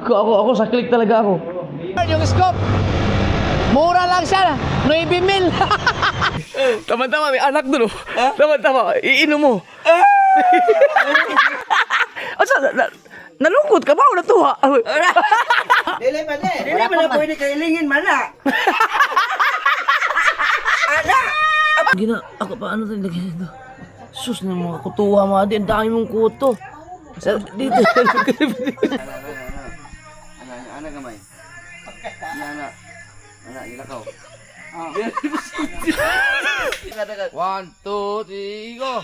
Ako sa click talaga ako. Yung scope, mura lang siya, 9,000. Tama-tama, may anak doon. Tama-tama, iinom mo. Nalungkot ka ba o natuwa? Dili pa na pwede kailingin man na. Ana! Gina, ako pa ano talaga ito? Sus na mga kutuwa mga di, ang dami mong kuto. Dito. Ana gamay. Ana. Ana ilakaw. 1, 2, 3, go!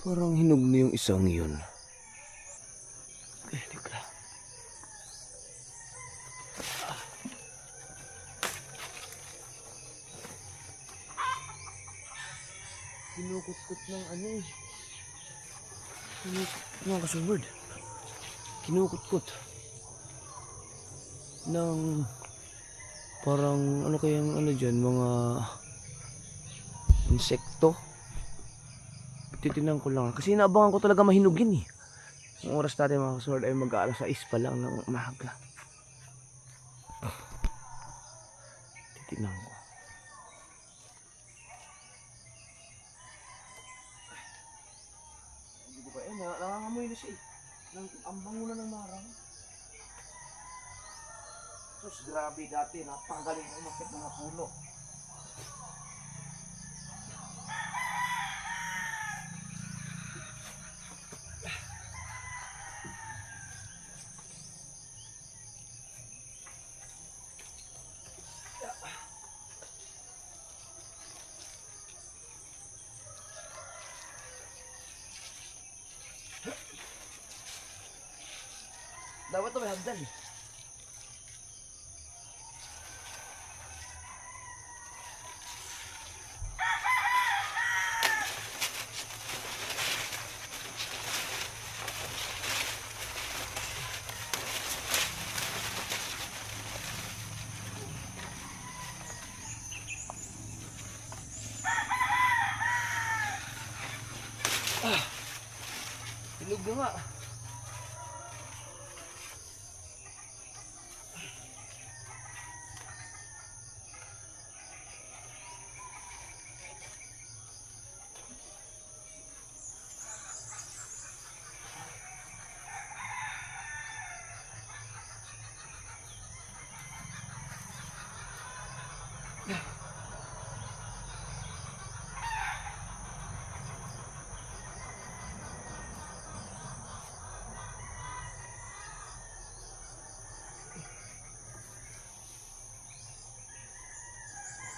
Parang hinog na yung isang yun. Kinukutkot ng ano eh. Mga kasubord. Kinukutkot. Ng parang ano kayang ano dyan, mga insekto. Titinan ko lang. Kasi inaabangan ko talaga mahinugin eh. Ang oras natin mga kasubord ay mag-aalas 6 pa lang ng umaga. Titinan ko. Nangangamoy na siya eh. Ang bango na ng marang. Sus, grabe dati. Napagaling umakit mga puno. Dapat ito may hagdan eh. Hinog na nga.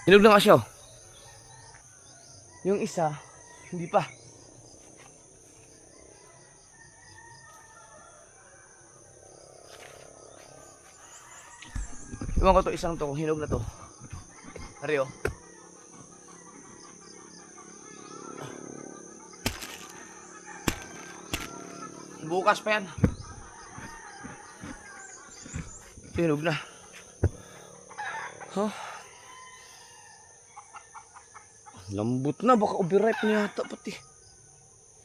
Hinog na nga siya oh. Yung isa, hindi pa. Iwan ko to isang to, kung hinog na to. Ari oh. Bukas pa yan. Hinog na. Huh? Lambot na, baka overripe na yata pati.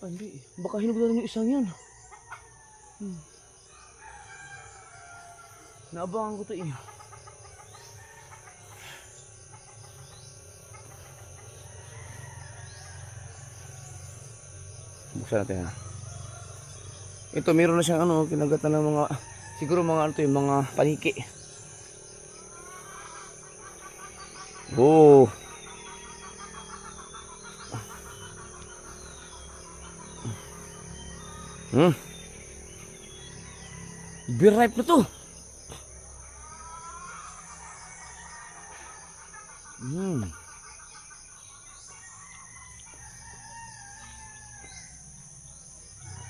Hindi, baka hinog na rin yung isang yun. Naabangan ko to eh. Buksan natin ha. Ito meron na siyang ano, kinagatan ng mga, siguro mga ano to yung mga paniki. Oh. Beer ripe na to.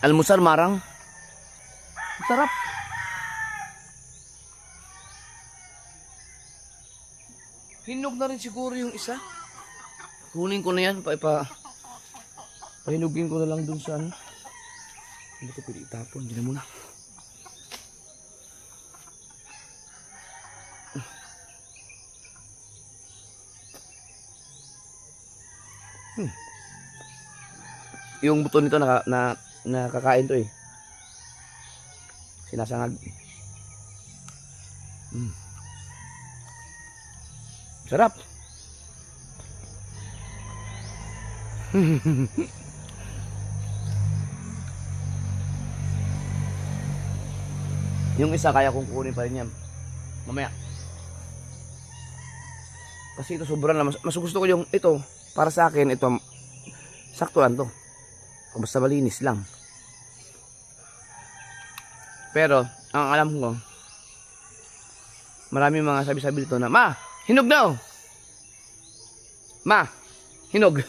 Almusal marang. Sarap. Hinog na rin siguro yung isa. Kunin ko na yan. Pahinugin ko na lang dun sa ano. Hindi ko pwede itapon. Hindi na muna. Yung buto nito nakakain to eh. Sinasangag. Sarap. Yung isa kaya kong kunin pa rin yan mamaya. Kasi ito sobrang na. Mas gusto ko yung ito. Para sa akin ito saktuan to. Basta malinis lang. Pero ang alam ko, marami mga sabi-sabi dito na, Ma! Hinog na oh! Ma! Hinog!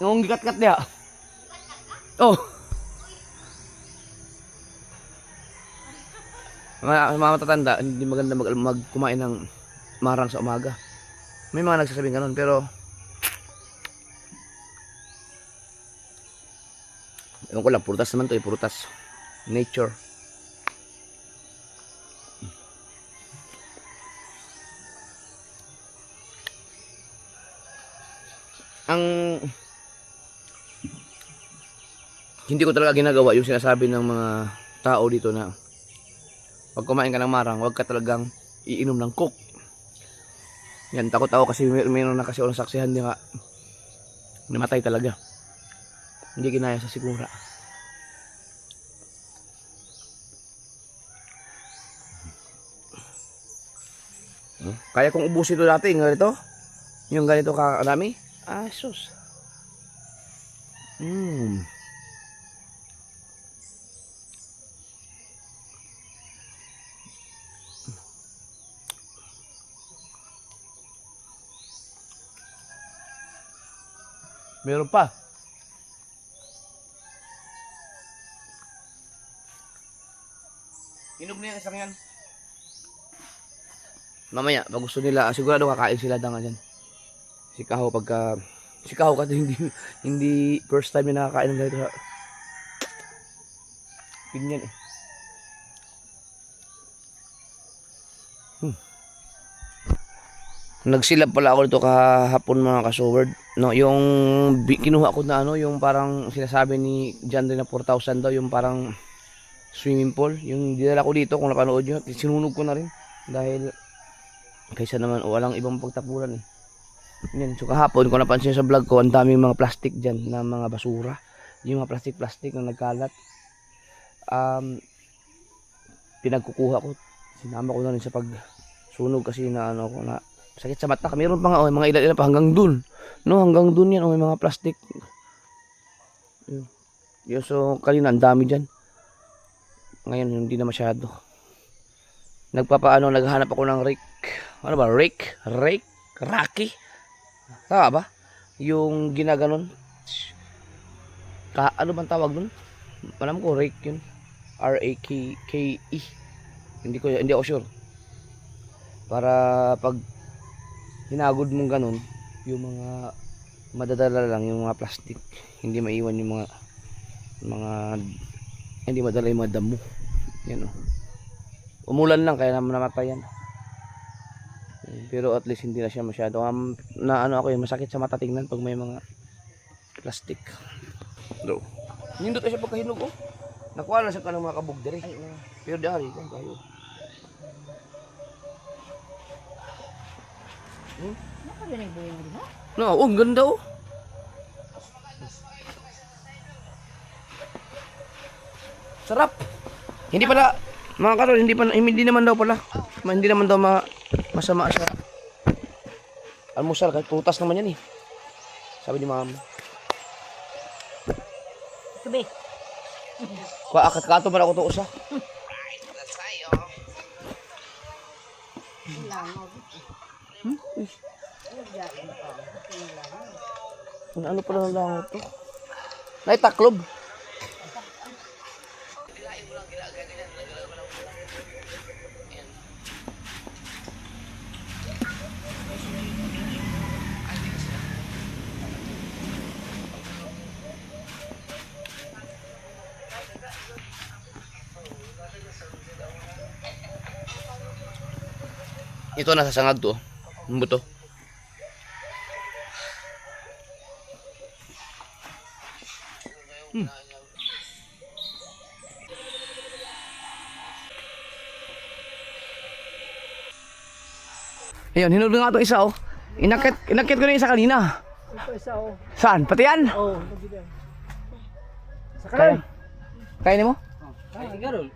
Yung gikat-kat niya. Oh! Mga matatanda, hindi maganda kumain ng marang sa umaga. May mga nagsasabing ganun, pero ewan ko lang, prutas naman to eh, prutas. Nature. Ang hindi ko talaga ginagawa yung sinasabi ng mga tao dito na pag kumain ka ng marang, huwag ka talagang iinom ng coke. Yan, takot ako kasi mayroon na kasi ako nasaksihan di nga namatay talaga. Hindi kinaya sa sigura. Kaya kong ubusin ito dati, yung ganito. Yung ganito karami. Ah, sus. Meron pa. Hinog na yan, isang yan. Mamaya, pag gusto nila, sigurado kakain sila danga dyan. Si Kaho kasi hindi first time na nakakain ng ganito sa pinyan eh. Nagsilap pala ako dito kahapon mga kasoward. No, yung kinuha ko na ano, yung parang sinasabi ni John na 4,000 daw, yung parang swimming pool. Yung dinala ko dito, kung napanood nyo, sinunog ko na rin. Dahil kaysa naman walang ibang pagtapuran eh. Yan, so kahapon kung napansin sa vlog ko, ang daming mga plastic dyan na mga basura. Yung mga plastic na nagkalat. Pinagkukuha ko. Sinama ko na rin sa pagsunog kasi na ano ko na sakit sa mata. Mayroon pa nga mga ilan pa hanggang dun. No, hanggang dun yan, may mga plastic. Yun, so kanina ang dami dyan. Ngayon hindi na masyado. Naghanap ako ng rake. Ano ba? Rake? Rocky? Tama ba? Yung ginaganon. Ano bang tawag nun? Alam ko rake yun. R-A-K-E. Hindi ako sure. Para pag hinagod mong ganun, yung mga madadala lang, yung mga plastic, hindi maiwan yung mga hindi madala yung mga damo. Yan oh. Umulan lang kaya naman namatay yan. Pero at least hindi na siya masyado na ano ako yun, masakit sa mata tingnan pag may mga plastic. No. Nindot na siya pagkahinog oh. Nakuha na siya ka ng mga kabog dire. Pero dari kung kayo. Nakarinig ba yung mo? No, oh, ang ganda oh. Sarap. Hindi pala mga karol, hindi naman daw pala. Hindi naman daw masama sa almusal kahit prutas naman yan eh. Sabi ni mama. Sabi. Akat kato man ako to usa. Ano pala ng langot to? Naitaklob. Ito nasa sangag to. Ang buto. Ayun, hinulog nga itong isa oh. Inakit ko na isa kanina. Ito isa oh. Saan? Pati yan? Oh, Kaya. Kaya ni mo? Ay, garol.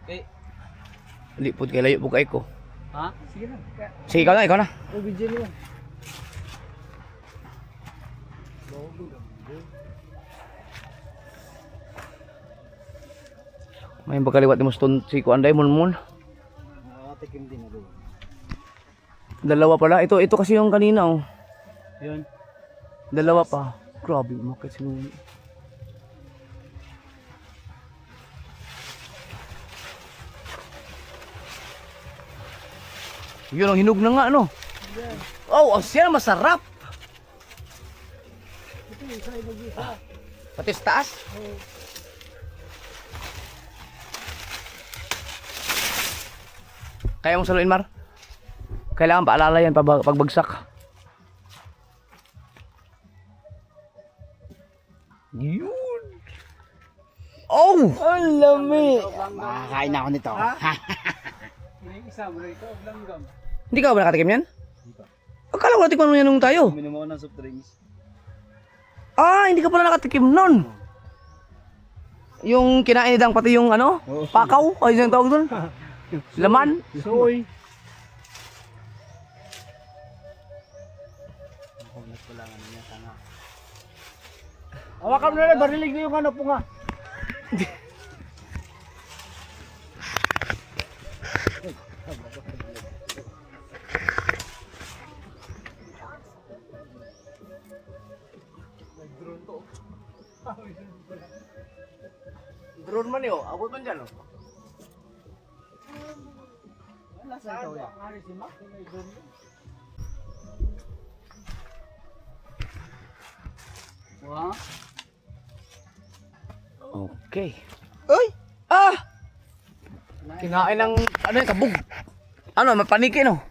Hindi po kay layo po kay ko. Ha? Sige na. Sige, ikaw na. O, video niyo. May pagkaliwat mo stone si Kuanday mon. Tikim din ako. Dalawa pala. Ito kasi yung kanina oh. Yun. Dalawa pa. Grabe, makit si Muni. Yun ang hinog na nga ano. Oh, ang siya masarap. Pati sa taas. Kaya mong saluin, Mar? Kailangan paalala yan pagbagsak. Yun. Oh! Ang lami. Makakain na ako nito. Yung isa mo rito, langgam. Hindi ka ba nakatikim yan? Akala ko natikman mo yan nung tayo. Uminom ako ng soft drinks. Ah, hindi ka pala nakatikim nun. Yung kinain nidang pati yung ano? Pakaw? Ay, yung tawag dun? Laman? Soy. Hawakan mo na rin, barilig na yung ano po nga. Drone man yun. Abot man dyan. Wow. Okay. Uy! Ah! Kinain ng ano yung kabog. Ano, mapaniki no?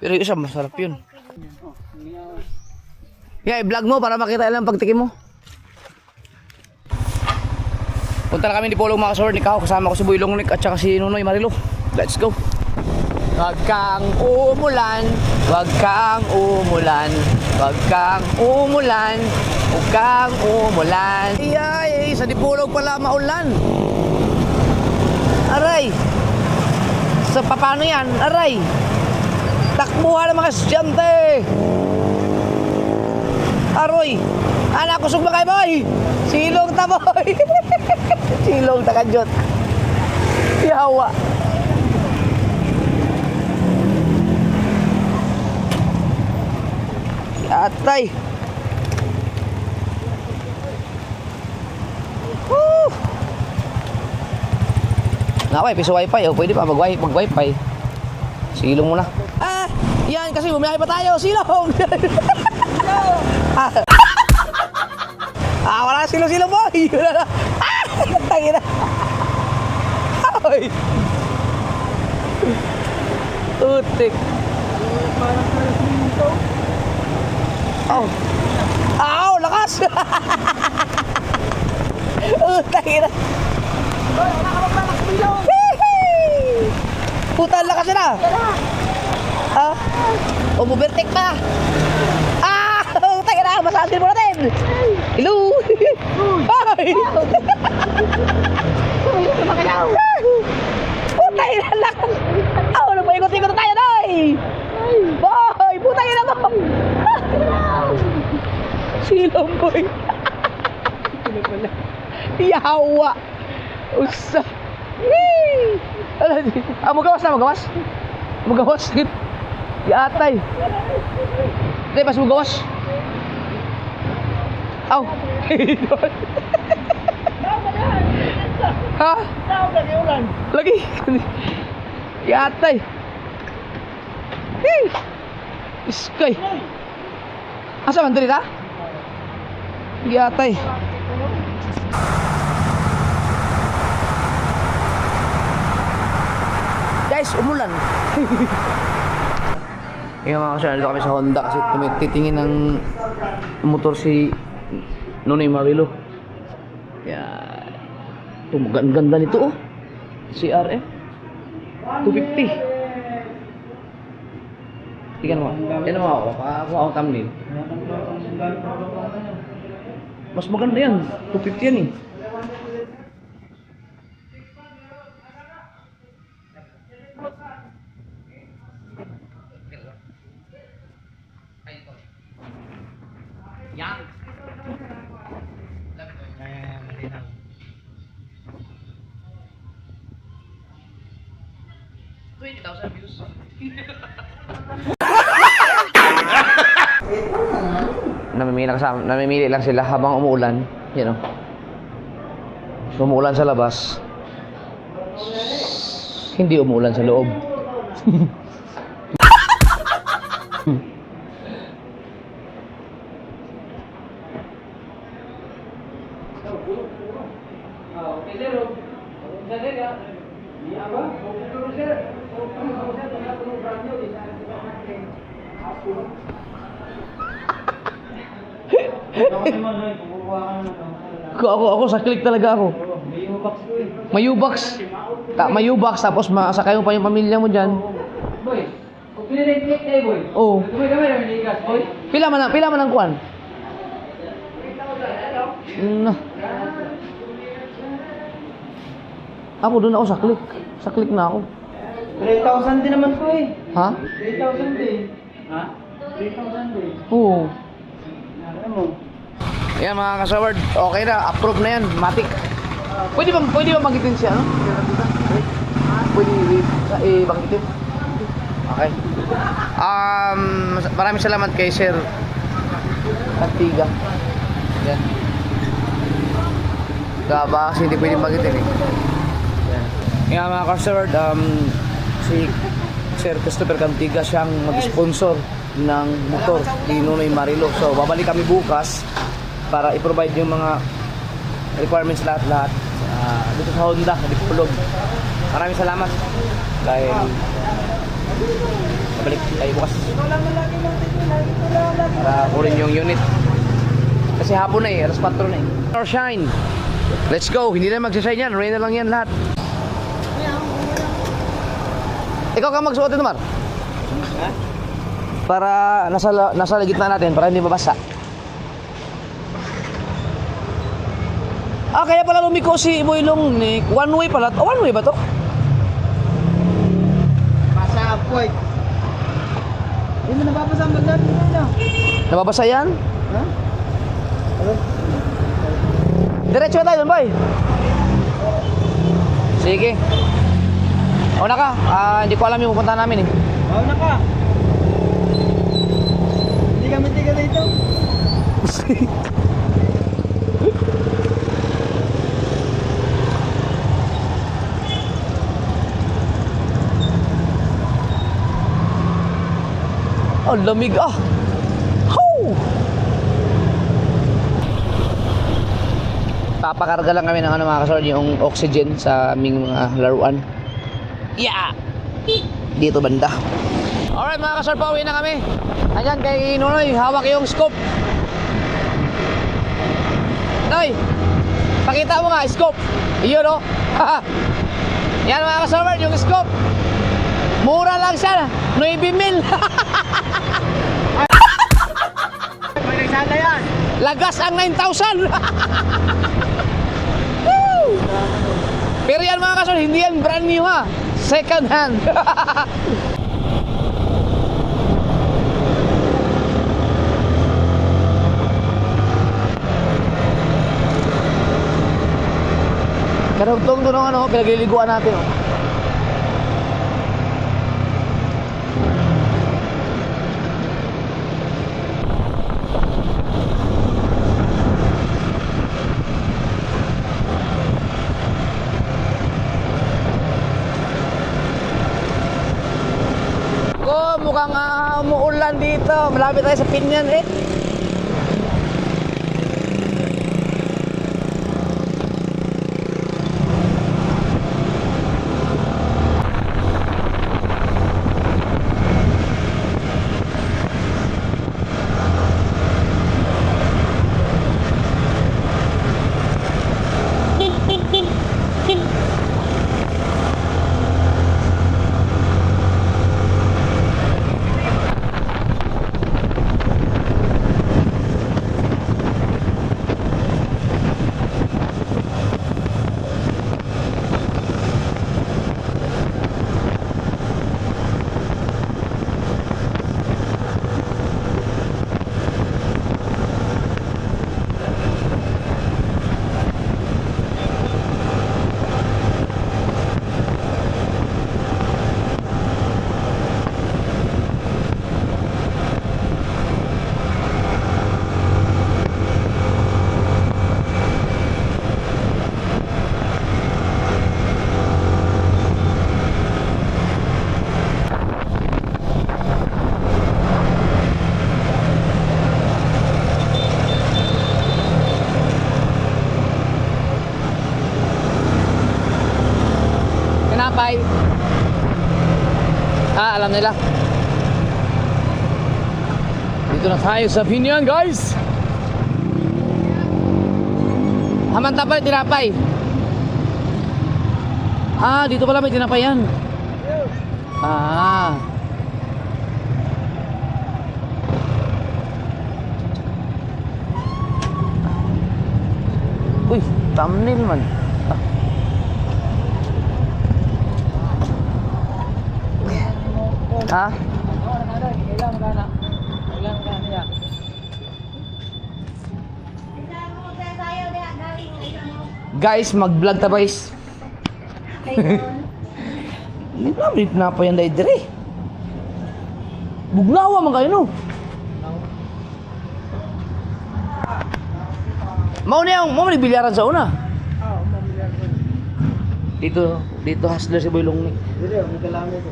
Pero yung isa, masarap yun. Yeah, i-vlog mo para makita lang pagtikim mo. Punta na kami ni Polo mga kasaward ni Kao. Kasama ko si Boy Longnik at saka si Nunoy Marilo. Let's go. Wag kang umulan, wag kang umulan, wag kang umulan, wag kang umulan. Iyay, sa Dipolog pala maulan. Aray. So paano yan? Aray. Takbuhan ng mga estudyante. Aroy. Anak ko sugba kay boy. Silong ta boy. Silong ta kanjot. Yawa. Atay. Woo! Naway piso wifi oh, pwede pa mag-wifi. Silong muna. Yan kasi bumiyahe pa tayo. Silong! Wala na silong-silong boy! Wala na. Tangina. Ay! Utik. Aw, lakas! Tangina. Puta, lakas na! Umubertek pa! Tangina, masasin mo natin! Hello! Ay! Puta, ina lakas! Nagpaikot-ikot na tayo, Noy! Boy! Puta, ina mo! Silong, boy! Yawa! Usa! Magawas na, magawas? Magawas? Yatay! Hindi, pas magawas! Aw! Ha? Lagi! Yatay! Iskay! Asa man dito? Yatay! Guys, umulan! Yung mga kasya, nandito kami sa Honda kasi titingin ng motor si Nonoy Marilo. Kaya ganda nito oh. CRF 250. Tingnan mo. Tingnan mo ako. Pakakuha akong thumbnail. Mas maganda yan. 250 yan eh. Yan. 20,000 views. Namimili lang sila habang umuulan, you know. Umuulan sa labas. Hindi umuulan sa loob. Ako sa click talaga ako. May U-box. May U-box tapos masakay mo pa yung pamilya mo diyan. Boy, kung pinili-click tayo, boy. Oo. Gamay na ligas, boy. Pila man ang kuan? Ako doon ako sa click. Sa click na ako. 3,000 din naman po eh. Ha? 3,000 din. Ha? 3,000 din. Oo. Ano mo? Ayan mga kasaward, okay na, approve na yan, matik. Pwede ba banggitin siya, no? Pwede banggitin? Okay. Maraming salamat kay Sir Antiga. Yan. Gaba kasi hindi pwede banggitin eh. Yan. Kaya mga kasaward, si Sir Christopher Cantiga siyang mag-sponsor ng motor ni Nonoy Marilo. So babalik kami bukas para i-provide yung mga requirements lahat-lahat dito sa Honda, dito sa Pulog. Maraming salamat dahil babalik tayo bukas para kunin yung unit kasi hapon na eh, alas 4 na eh. Or shine, let's go. Hindi na magsashine yan, rain na lang yan lahat. Ikaw ka magsuot ito, Mar? Para nasa gitna natin para hindi mabasa. Kaya pala lumiko si Boylong ni one way pala. One way ba to? Basa po eh. Hindi mo nababasa ang bagdad mo na. Nababasa yan? Ha? Diretso na tayo doon, boy. Sige. Una ka. Hindi ko alam yung pupuntahan namin eh. Mauna ka. Hindi kami tiga dito. Ang lamig ah. Ho! Papakarga lang kami ng ano mga kasor, yung oxygen sa aming mga laruan. Yeah! Dito banda. Alright mga kasor, pauwi na kami. Ayan kay Nunoy, hawak yung scoop. Noy, pakita mo nga, scoop. Iyon o. Yan mga kasor, yung scoop. Mura lang siya, 9,000. Sana yan. Lagas ang 9,000. Woo! Pero yan mga kasol, hindi yan brand new ha. Second hand. Karugtong doon ang ano, pinagliliguan natin oh. Mukhang umuulan dito. Malapit tayo sa Pinyan eh. Tinapay. Alam nila. Dito na tayo sa Pinyan, guys. Hamanta pala tinapay. Dito pala may tinapay yan. Uy, thumbnail man. Guys, mag-vlog ta guys. Hindi namin pinapayan dahil dire. Bugnawa man kayo no. Mau ni bilyaran sa una. Dito hustler si Boy Long ni. Dito, may kalamay ko.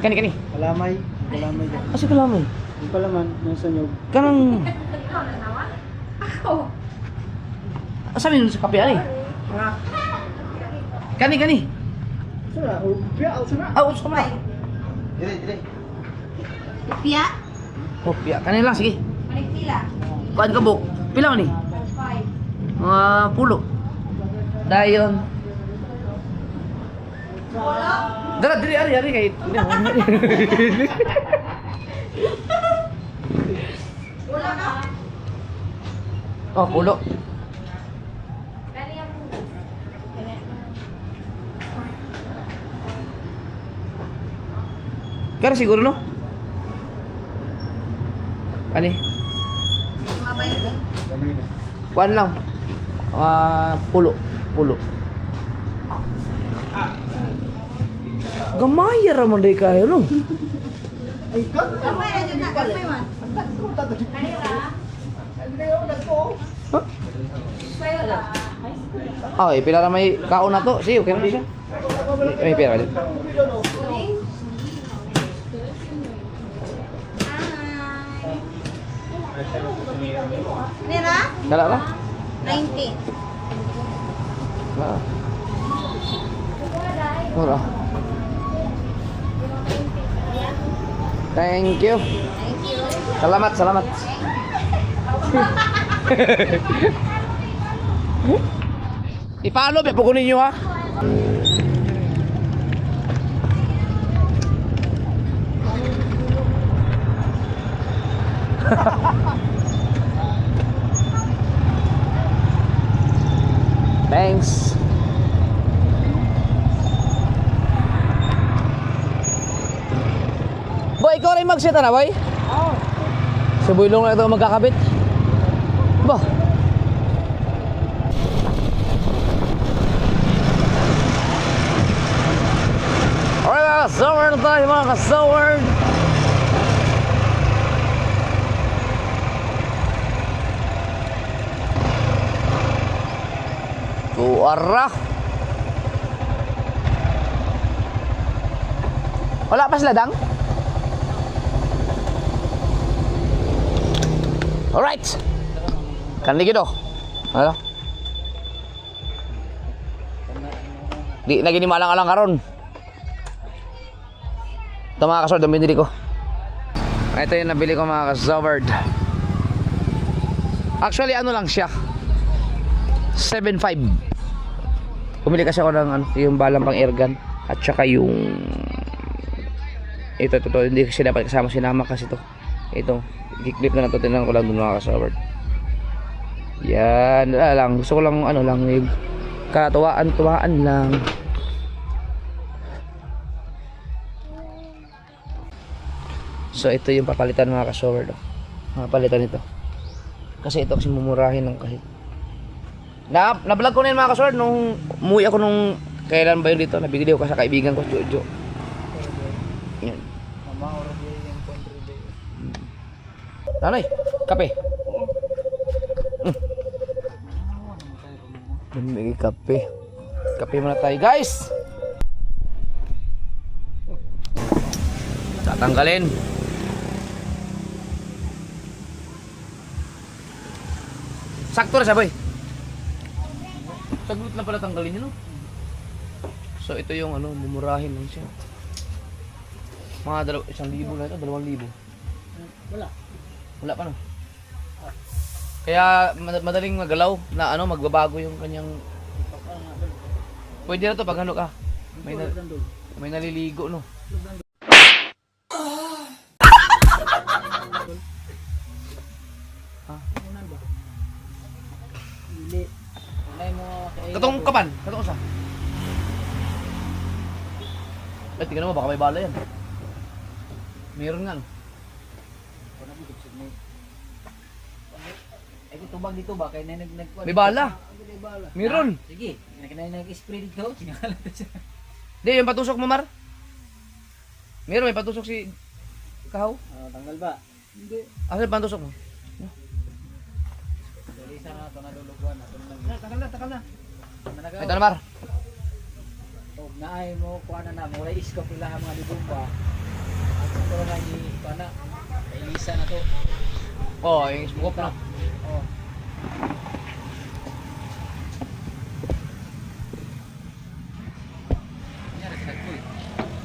Kani. Kalamay dyan. Asa kalamay? Yung palaman, nasa nyog. Kanang asa min sa kape ani? Kani. Sura, piya, sura. Uso mo na. Dire. Pia? Oh, piya. Kani lang, sige. Balik pila? Kuan ka buk. Pila ni? 5. Mga pulo. Dayon. Dara, diri, ari kay. Wala ka? Oh, pulo. Kani ang Kaya siguro no? Ani? mabay ko. Kuan lang. Pulo. Gamay ra man day kayo no. Kamay na dyan na, kamay man. Kanira? Ay, pila ra may kaon na to. Si, okay na siya. May pera din. Nira? Dala na? 90. Ah. Mura. Thank you. Thank you. Salamat, salamat. Ipalo, be, pukunin nyo ha. Thanks. Boy, ikaw rin mag-set na, boy? Oo. Si Buylong na ito magkakabit. Ba? Alright mga ka-saward na tayo mga ka-saward. Tuara. Wala pa sila dang? Alright. Kan lagi do. Ano? Di na gini malang-alang karon. Ito mga kasaward, ang binili ko. Ito yung nabili ko mga kasaward. Actually ano lang siya, 7.5. Bumili kasi ako ng ano, yung balang pang airgun. At saka yung ito, hindi kasi dapat kasama, sinama kasi to. Ito, i-clip na lang to, tinanong ko lang dun mga kasaward. Yan, wala lang. Gusto ko lang ano lang, katuwaan lang. So ito yung papalitan mga kasaward. Papalitan ito. Kasi ito kasi mumurahin ng kahit. Na-vlog ko na yun mga kasaward nung umuwi ako nung kailan ba yun dito. Nabigli ko sa kaibigan ko, Jojo. Yan. Nanay, kape. May kape. Kape muna tayo guys. Tatanggalin. Sakto na siya boy. Saglit na pala tanggalin yun no? So ito yung ano, mumurahin lang siya. Mga 1,000 na ito, 2,000. Wala pa no. Kaya madaling magalaw na ano, magbabago yung kanyang. Pwede na to pag ano ka. May naliligo no. Katong kapan? Katong sa? Eh, tingnan mo, baka may bala yan. Meron nga no. Ay, tubag dito ba? Kaya na May bala. Meron. Sige, nag-spray dito. Sinakalat na siya. Di, yung patusok mo, Mar. Meron, may patusok si Kahaw. Tanggal ba? Hindi. Asa yung patusok mo? Dali sa na ito naduluguan. Takal na. Ito na, Mar. Huwag na ay mo, kuha na mula iskap nila ang mga libumba. At ito na ni, kuha na. Kay Lisa na to. Oh, yung smoke na. Oh.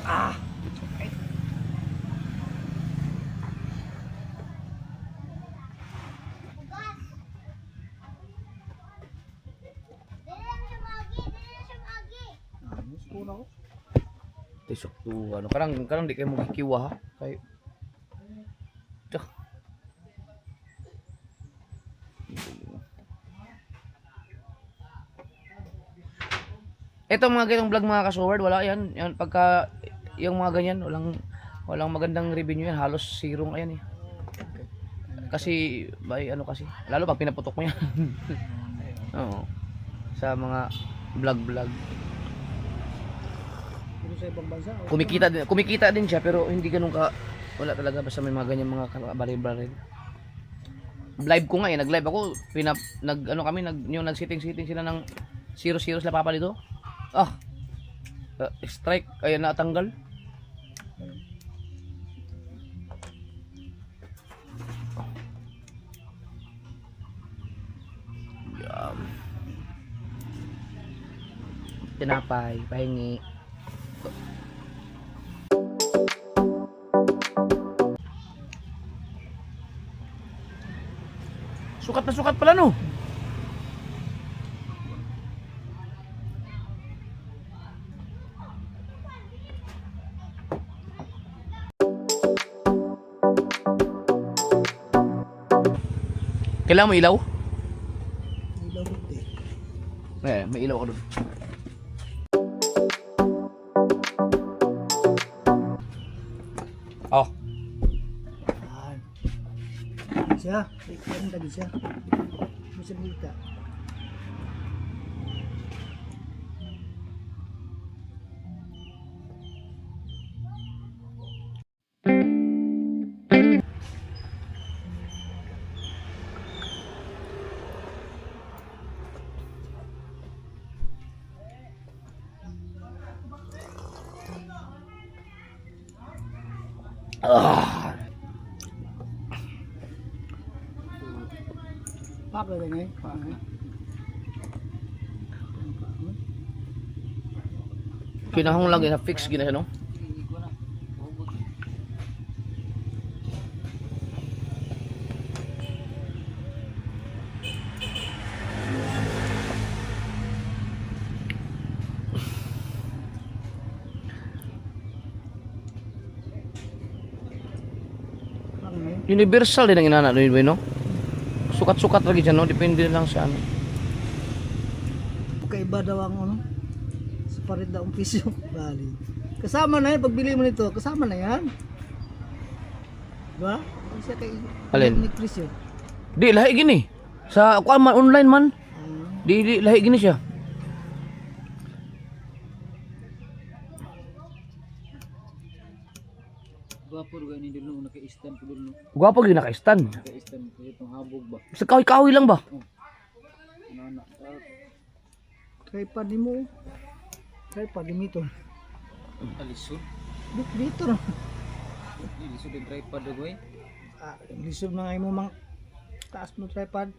Ah! Tisok to ano, karang di kayo magkikiwa ha. Kay Tsak. Ito mga ganyung vlog mga kasaward, wala yan. Yan pagka yung mga ganyan, walang magandang revenue yan, halos zero ayan eh. Kasi ano kasi, lalo pag pinaputok mo yan. Oo. Sa mga vlog. Sa ibang bansa. Kumikita din siya pero hindi ganun ka, wala talaga basta may mga ganyan mga baril. Live ko nga eh, nag-live ako, nag-sitting sila ng 0-0 sila papalito. Strike, ayan na tanggal. Tinapay, pahingi. Sukat na sukat pala no. Kailangan mo ilaw? Ilaw hindi. May ilaw ka doon. Oh. Yan. Siya. Yan lagi siya. Bisa kita. Pap lagi nih. Kinahong lang na fix gina siya no. Universal din ang inana no. Sukat-sukat lagi dyan no. Depende lang sa ano. Kakaiba daw ang ano. Separat daw ang pisyo. Bali. Kasama na yan. Pagbili mo nito, kasama na yan. Diba? Kasi kay Alin? Ni presyo. Di lahi gini. Sa kuan man online man. Di lahi gini siya. Gwapo rin ni dulu naka-stand ko dulu. Gwapo gyud naka-stand. Naka-stand ko itong habog ba. Sa kahoy-kahoy lang ba? Ano Tripod mo. Tripod dito. alisod. Dito na. Alisod yung tripod ko eh. Lisod na ngayon mo mang taas mo tripod.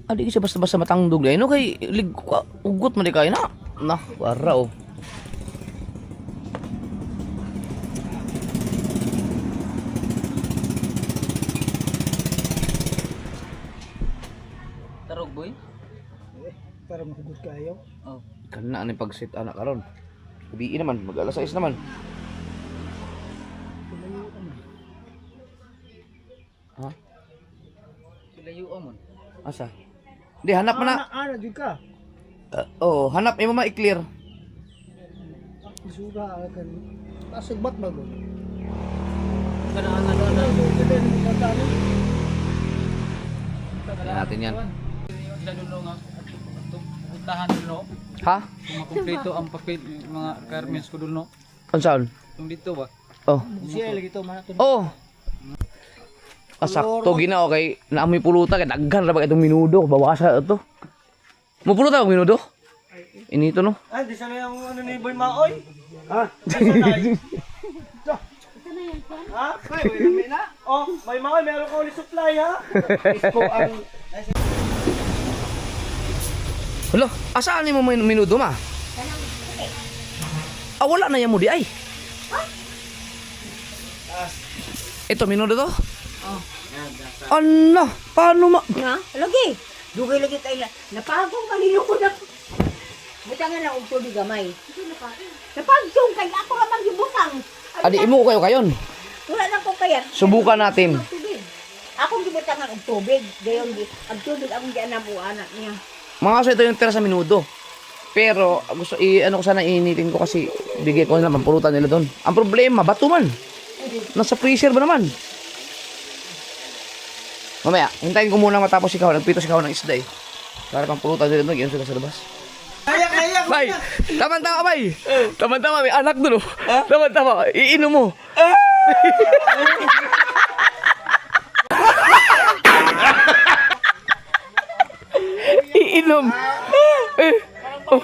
Adi siya basta-basta matangdog dai no kay ugot man di kay na. Nah, wara oh. Tarog boy. Para mahugot kayo. Oh. Kana ni pag-sit anak karon. Gabi naman, mag-alas 6 naman. Ha? Sila yung amon. Asa? Di hanap mo na. Ana di ka. Oh, hanap imo ma-clear. Isuga kan. Tasugbat ba go? Kanaan ano. Tingnan natin yan. Sila dulu nga. Puntahan dulu. Ha? Kung makumpleto ang papel mga requirements ko dulu. Unsaon? Yung dito ba? Oh. Siya lagi to man. Oh. Sakto gina okay. Naamoy pulutan kay daghan ra ba itong minudo, bawasan ito. Mo pulutan ang minudo? Inito no. Ay, di sana yung ano ni Boy Maoy. Ha? Ha? May na? Oh, Boy Maoy, meron ko ulit supply ha. Isko ang Hello, asaan ni mo may minudo ma? Ah, wala na yan mo di ay. Ito minudo to? Oh. Ano? Paano ma... Nga, lagi. Dugay lagi tayo na. Napagong kanino ko na. Butangan na og tubig gamay. Napagong kay ako ra man gibutang. Adi imo kayo kayon. Wala na ko kaya. Subukan natin. Tubig. Ako gibutangan og tubig. Dayon di ang tubig akong gianam o anak niya. Mga kaso ito yung tira sa minudo. Pero gusto ano ko sana initin ko kasi bigay ko naman pulutan nila doon. Ang problema, bato man. Nasa freezer ba naman? Mamaya, hintayin ko muna matapos ikaw. Nagpito si ikaw ng isda eh. Para pang pulutan nila doon, yun sila sa labas. kaya Bay! Tama-tama, bay! Tama-tama, may anak doon oh. Tama-tama, iinom mo. Iinom. Oh.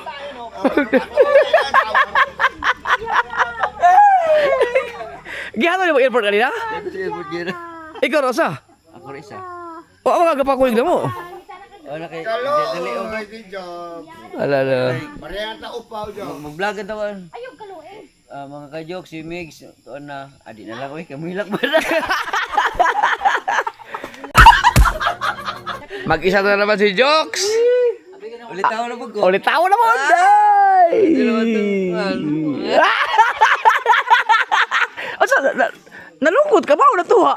Gihano yung airport kanina? ko. Ikaw, Rosa. Ako rin isa. O, ako nagapakulig na mo. Wala kay dali o. Alala. Mag-vlog ito kan. Ayun, kaluin. Mga ka-joke, si Migs, tuon na, adi na lang, kamilak ba na? Mag-isa na naman si Jokes. Ulit ako na pag ko. Ulit tao naman, day! Hindi naman ito. O, nalungkot ka ba o natuwa?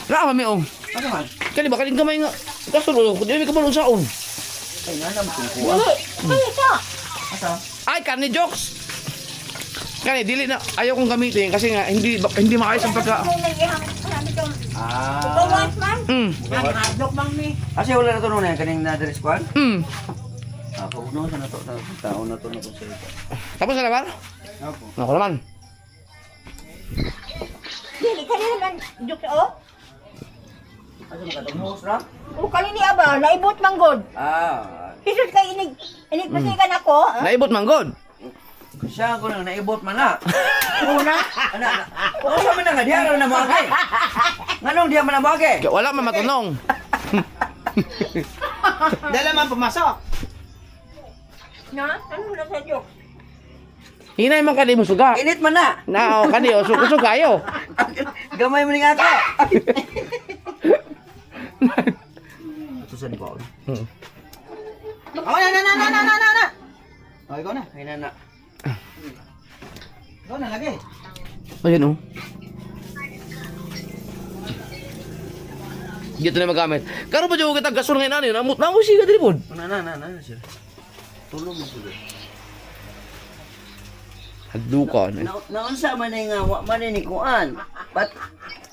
Nakama mi, Ano man? Kali ba, kaling kamay nga. Kasulong, kung di may kabalong saon. Ay, nanam kung Ay, karni Jokes! Kani, dili na, ayaw kong gamitin kasi nga, hindi maayos ang pagka... Bawas man. Ang hardlock man ni. Kasi wala na ito nung kaning na-dress ko. Ako, no, sa nato, taon na ito na ito sa ito. Tapos na naman? Opo. Ako naman. Dili kanina man joke oh. Kasi makatungos ra? O kanini aba naibot man god. Isus kay inig pasikan ako. Naibot man, God. Siya ako nang naibot man na. Una. Ana, o sa man nga diha na mo agay. Nganong diha man na mo agay? Wala man matunong. Dala man pumasok. Na, ano na sa joke? Hinay man kani mo suga. Init man na. Na, o, kani, o, suko kayo. Gamay mo ni nga ako. Ito sa di ba? Oh, na. Oh, ikaw na. Ay na. Ikaw na lagi. Ayan, o. Dito na magamit. Karon pa dyan kita gasol ngayon ano yun. Namusi ka din po. Na sir. Tulong mo sila. Hadukan. Naunsa man nga wa man ni kuan. But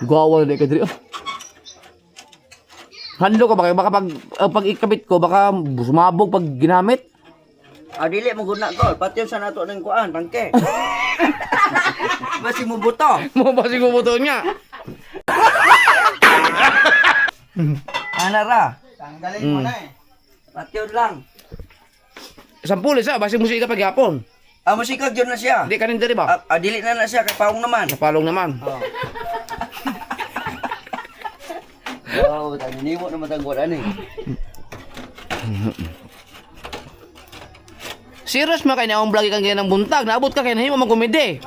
Gawa na ka diri. Handlo ka baka pag ikabit ko baka sumabog pag ginamit. dili mo guna ko. Pati sa nato ng kuan, tangke. Basi mo buto. Mo ba siguro buto niya? Ana ra. Tanggalin mo na eh. Pati lang. Sampulis ha, basi musika pag hapon. Musika jud na siya. Di kanin diri ba? Dili na siya kay paong naman. Napalong naman. Oh, tani ni mo na matanggot ani. Serious man kay na akong vlog kang ganyan ng buntag. Naabot ka kay nahimo magkomedi.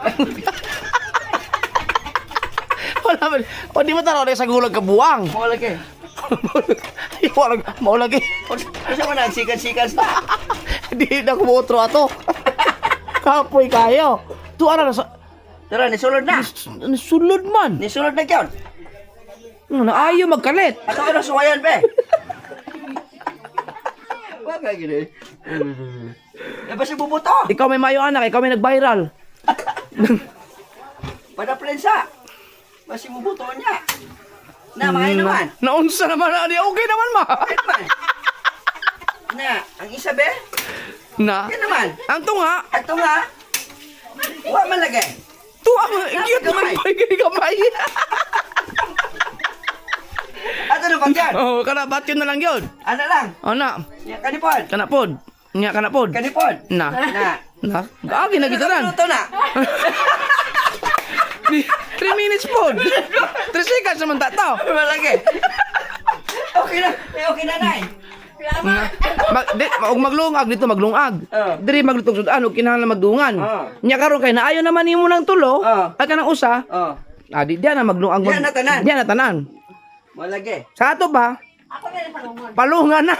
Wala man. O di mo taro sa gulag ka buwang. Mo lagi. Maulag eh. Kasi man nagsikan-sikan sa. Di na ko otro ato. Kapoy kayo. Tu ara sa Tara ni sulod na. sulod man. Ni sulod na kyon. Naayo magkalit. Ato ano suwayan be. Wa kay gini. Basi bubuto. Ikaw may mayo anak, ikaw may nag-viral. Pada prensa. Basi bubuto niya. Na makay naman. Naunsa naman ani okay naman ma. Okay naman. Na, ang isa be? Na. Yan naman. Ang tunga. Ato nga. Wa man lagi. Tu ang cute Kamay. man gini kamay. Ato na pagyan. Oh, kana batyon na lang yun. Ano lang? Ana, Nya kanipon. kana pod. Nya kana pod. Kanipon. Na. Na. Na. Gagi na gitaran. Luto na. 3 minutes pod. 3 seconds naman tato. Ano lagi? Okay na. Okay na nay. Og maglungag dito maglungag. Diri maglutog sudan og kinahanglan magdungan. Oh. Nya karon kay naayo naman nimo ng tulo. Ay kanang usa. Oh. Di diyan na maglungag. Diyan na tanan. Diyan na tanan. Mo lagi. Sa ato ba? Ako na palungon. Palungan na.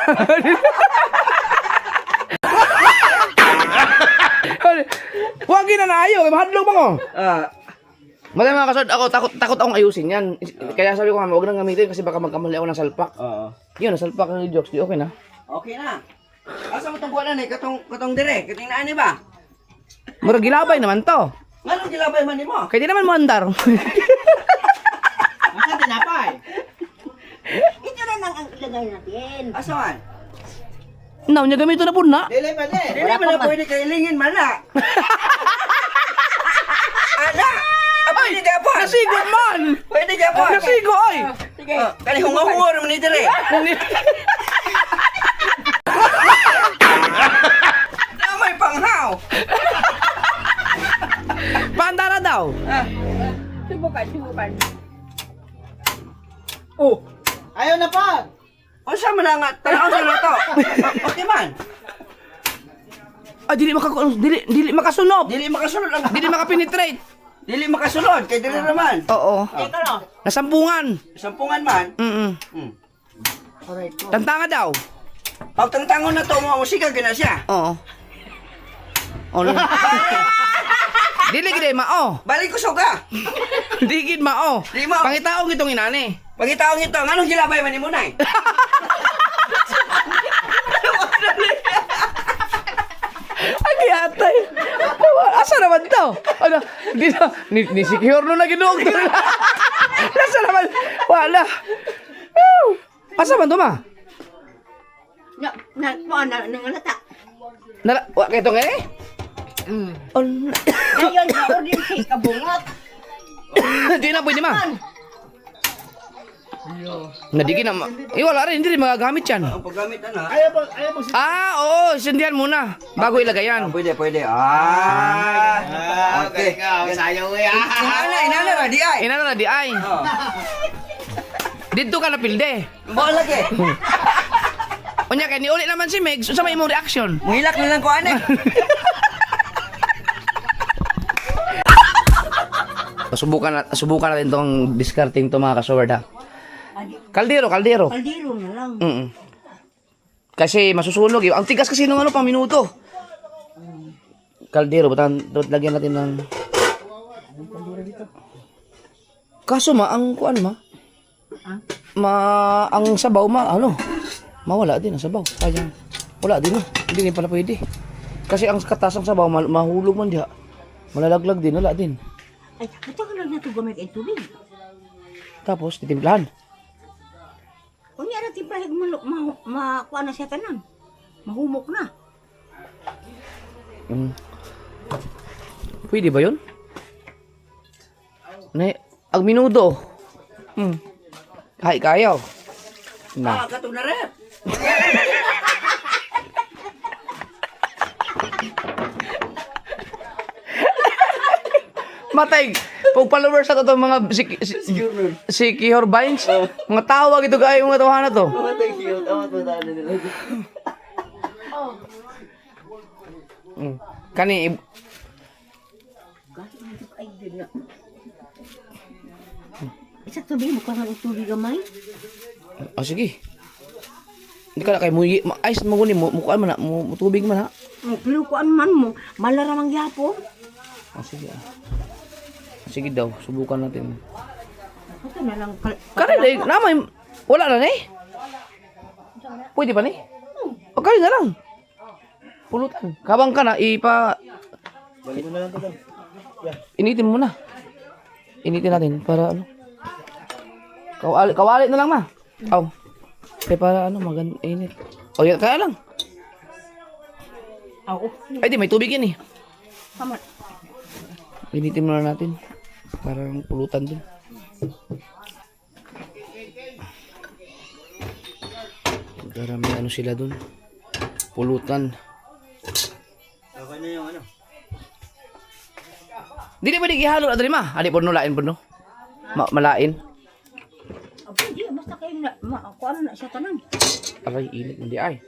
Huwag na naayo, mahadlong mo ko. Malay mga kasod, ako takot akong ayusin yan. Kaya sabi ko nga, huwag nang gamitin kasi baka magkamali ako ng salpak. Oo. Yun, nasalpak ng jokes, di okay na. Okay na. Asa mo tong kuwanan eh, katong dire, kating naan ni ba? Murag gilabay naman to. Nganong gilabay man nimo? Kaya di naman mo andar. Asa tinapay? Ito na lang ang ilagay natin. Asa man? Now, niya gamito na po na. Dili man eh. Dili man na pwede kailingin man na. Ana! Pwede gapon! Nasigo man! Pwede gapon! Nasigo, oy! Sige. Kani hunga-hunga naman ni dire. Na may panghaw. daw. Subukan. Oh, ayaw na pa. O sa man nga, tanaw sa na to. Okay man. Ah, dili makasunod. Dili makasunod lang. Dili makapenetrate. Dili makasunod kay dili naman. Oo. Teka lang. Nasampungan. Sampungan man. Tantanga daw. Pag tangtangon na to mo musika gina siya. Oo. Ano? Dili gid mao. Balik ko suga. Di gid mao. Di mao. Pangitaong itong inani. Pagitaon ito, anong gilabay man mo nay? Ay, atay. Asa naman to? Ano? Di na, ni secure no na ginuog. Asa naman? Wala. Asa man to ma? Nangalata. Wa kay tong eh? Ngayon, na-order si kabungot. Di na pwede ma. Nadigi na ma. Wala rin, hindi rin magagamit yan. Ang paggamit na. Ayaw mo Oo, sindihan muna. Bago ilagay yan. Pwede. Okay. sayaw eh. Inana ra di ay. Ina na di ay. Dito ka na pilde. Mo lagi. Unya kay niuli naman si Meg, sa may imong reaction. Muhilak na lang ko ane. Subukan natin tong discarding to mga kasword ha. Kaldero. Kaldero na lang. Kasi masusunog eh. Ang tigas kasi nung ano pang minuto. Kaldero, lagyan natin ng... Kaso ang kuan ang sabaw mawala din ang sabaw. Sayang. Wala din Hindi din pala pwede. Kasi ang katasang sabaw, mahulog man diha. Malalaglag din, wala din. Ay, ba't ka lang nato gamit ang tubig? Tapos, titimplahan. Kung yan natin pahig makuha na siya tanan. Mahumok na. Pwede ba yun? Ang minudo. Kayaw. Na. Katong na rep. Matay. Pag followers sa to mga si Kihor Vines, mga tawag ito kayo mga tawahan na to. Kani Ay, yun na. Isa tubig mo ka ng tubig gamay? sige. Hindi ka na kay ayos mo guni mukhaan man na mo tubig man ha. Pero kuan man mo, malaramang yapon. Sige. Sige daw, subukan natin. Ito na lang. Kani namay wala na ni. Pwede pa ni? Okay na lang. Pulutan. Kabang ka na Initin mo na. Initin natin para ano. Kawali na lang ma. Para maganda init. Yan kaya lang. Ay di may tubig yan eh. Tama. Initin muna natin. Parang pulutan din. Para may sila dun. Pulutan. Okay na yung Dili pwede gihalo na dali ma. Adi po lain po no. Malain. Pwede, basta kayo kuan na siya tanan. Aray, init hindi ay.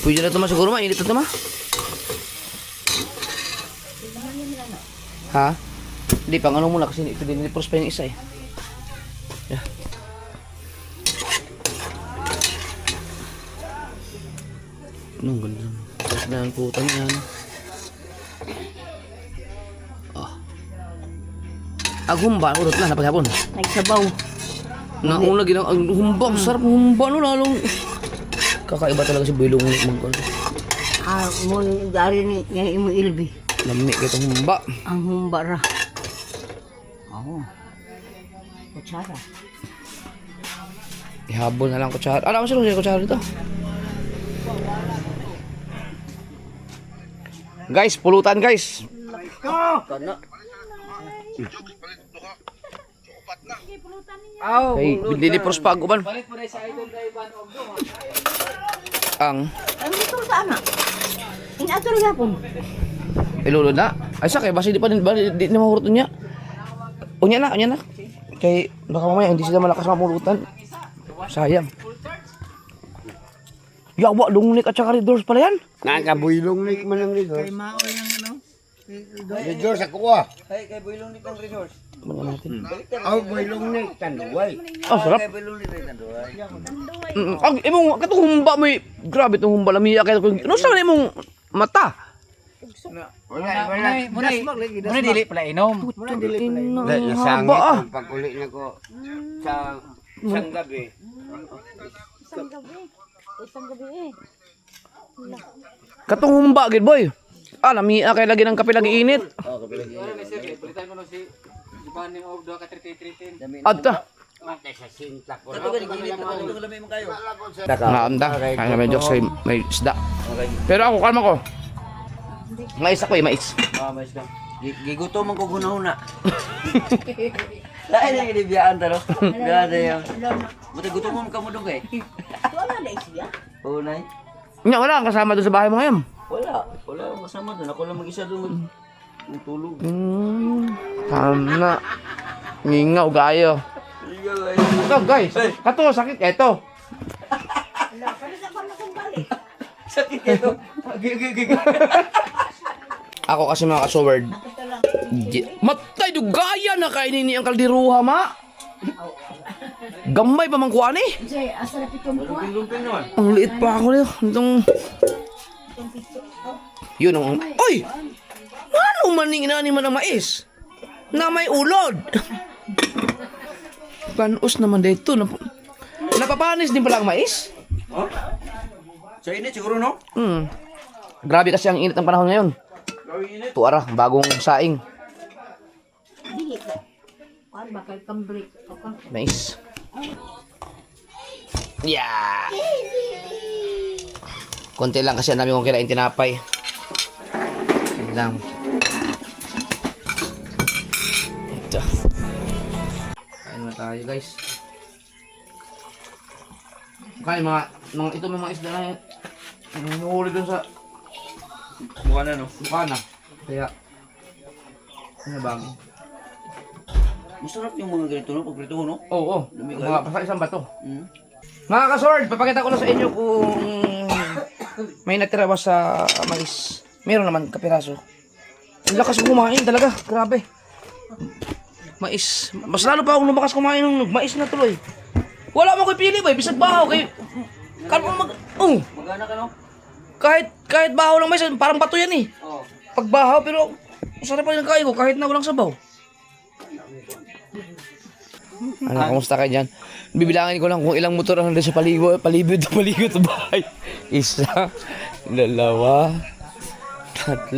Pwede na ito ma siguro ma. Init na ito ma. Ha? Hindi, pang muna kasi dinipros pa yung isa eh. Yeah. Anong ganda. Tapos na ang putan yan. Humba, urot na, napaghapon. Nagsabaw. Nauna ginang, ang humba, sarap humba no, lalong. Kakaiba talaga si Bilong mag Mo dari ni yang imo ilbi. Lami ka itong humba. Ang humba ra. Kutsara. Ihabol na lang kutsara. Ano sino yung kutsara dito? Guys, pulutan guys. Kay Lilipros pa aguban. Palit mo na sa idol na iban of do. Ang Ang ito sa anak. Inato rin yapon. ilulod na. Ay sakay, basi di pa din, di na mahurot niya. Unya na. Kay baka mamaya hindi sila malakas mamurutan. Sayang. Yawa, lungnik at saka Red Doors pala yan. Nakabuylong ni man ang Rizor. Kay maoy ng ano? Rizor sa kuwa. Tingnan natin. Aw, buylong ni tanduay. Oh, sarap. Ang imong katong humba mo, grabe tong humba lamiya kay ano sa imong mata. Wala. Muna dili pala inom. Nasangit Haba ah. ang pag-uli na ko sa isang gabi. Isang gabi eh. Katong humba gid boy. Ah, lamiya kay lagi ng kape lagi init. Ano ni sir, palitan mo no si iban ning of do ka 33. Adta. Matay sa sinta ko. Naanda. Kaya medyo say may isda. Pero ako kalma ko. Mais ako mais. Gigutom ang kugunahuna. Lain ang inibiyaan talo. Gada yung. Buti gutom mo ka mo doon kay. Wala na isya. Oo, nay. Nya wala kang kasama doon sa bahay mo ngayon. Wala akong kasama doon. Ako lang mag-isa doon magtulog. Tama. Ngingaw gayo. Ito guys. Kato sakit eto. Sakit ito. Ako kasi mga kasoward. Matay dugaya na kainin ni ang kaldiruha ma. Gamay pa man kuha ni. Lumping naman. Ang liit pa ako nito. Itong... Yun ang... Oy! Ano maning inaniman ng mais? Na may ulod. Panos naman dito. Napapanis din pala ang mais? Sa init siguro no? Grabe kasi ang init ng panahon ngayon. Tuara, bagong saing. Dili ka. Kuan bakal kambrik. Mais. Yeah! Konti lang kasi ang dami kong kinain tinapay. Yan lang. Ito. Kain na tayo guys. Kain ito may mga isda na yan. Nahuhuli dun sa Mukha na no? mukha na. Kaya, ano bang? Masarap yung mga ganito no? Pag prito no? Oo, mga pa isang bato. Mm. Mga kasword, papakita ko na sa inyo kung may natira ba sa mais. Meron naman kapiraso. Ang lakas kumain talaga, grabe. Mais. Mas lalo pa akong lumakas kumain ng mais na tuloy. Wala mo ko'y pili ba, bisag bahaw kay... Magana ka no? Kahit bahaw lang mais, parang bato yan eh. Oo. Pag bahaw, pero sarap pa rin ang kain ko kahit na walang sabaw. Ano, kamusta ka dyan? Bibilangin ko lang kung ilang motor ang nandun sa palibot sa bahay. 1, 2,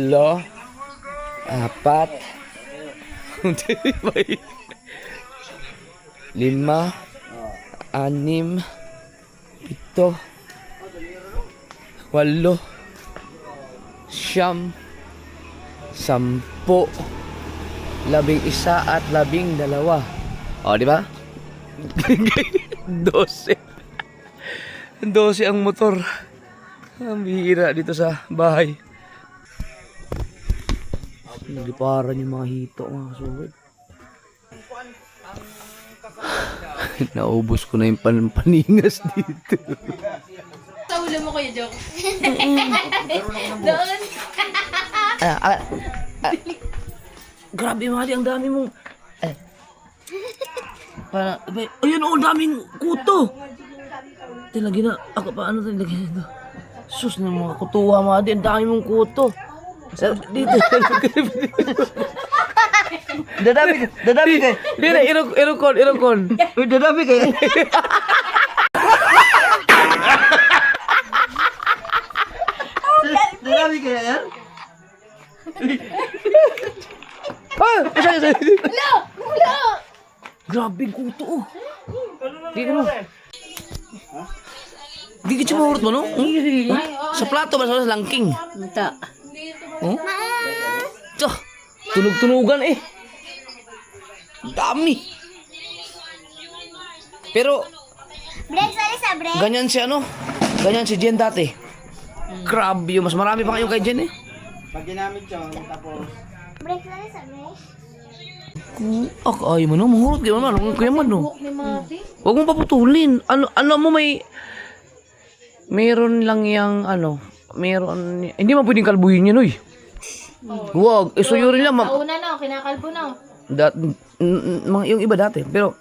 3, 4, 5, 6, 7, 8, 9, 10, 11 at 12. O, di ba? 12. 12 ang motor. Ang bihira dito sa bahay. Nagliparan yung mga hito, mga kasugod. Naubos ko na yung paningas dito. Sa ulo mo kuya, joke. Doon. Grabe mali, ang dami mong... Ayun o, ang daming kuto. Lagi na, ako pa ano tayo lagi na. Sus na mga kutuwa mga di, ang dami mong kuto. Dito. Dadami kay. Dito, irukon. Dadami kay. Dadami kay yan? Isa. Wala! Grabe kuto oh. Dito mo. Di ka mahurot mo no? Sa plato ba sa langking? Mata. Oh? Tunog-tunugan eh. Dami. Pero, Break, sali sa break. ganyan si ano? Ganyan si Jen dati. Grabe yun. Mas marami pa kayo kay Jen eh. Pag ginamit yun, tapos Break, sali sa break. Ay mo no, mahurot kayo man. Kaya man no. Buhok ni Mati. Huwag mong paputulin. Ano mo mayroon lang yung hindi mo pwedeng kalbuhin yan, uy. Huwag, isuyo rin lang. Nauna na, kinakalbo na. Yung iba dati, pero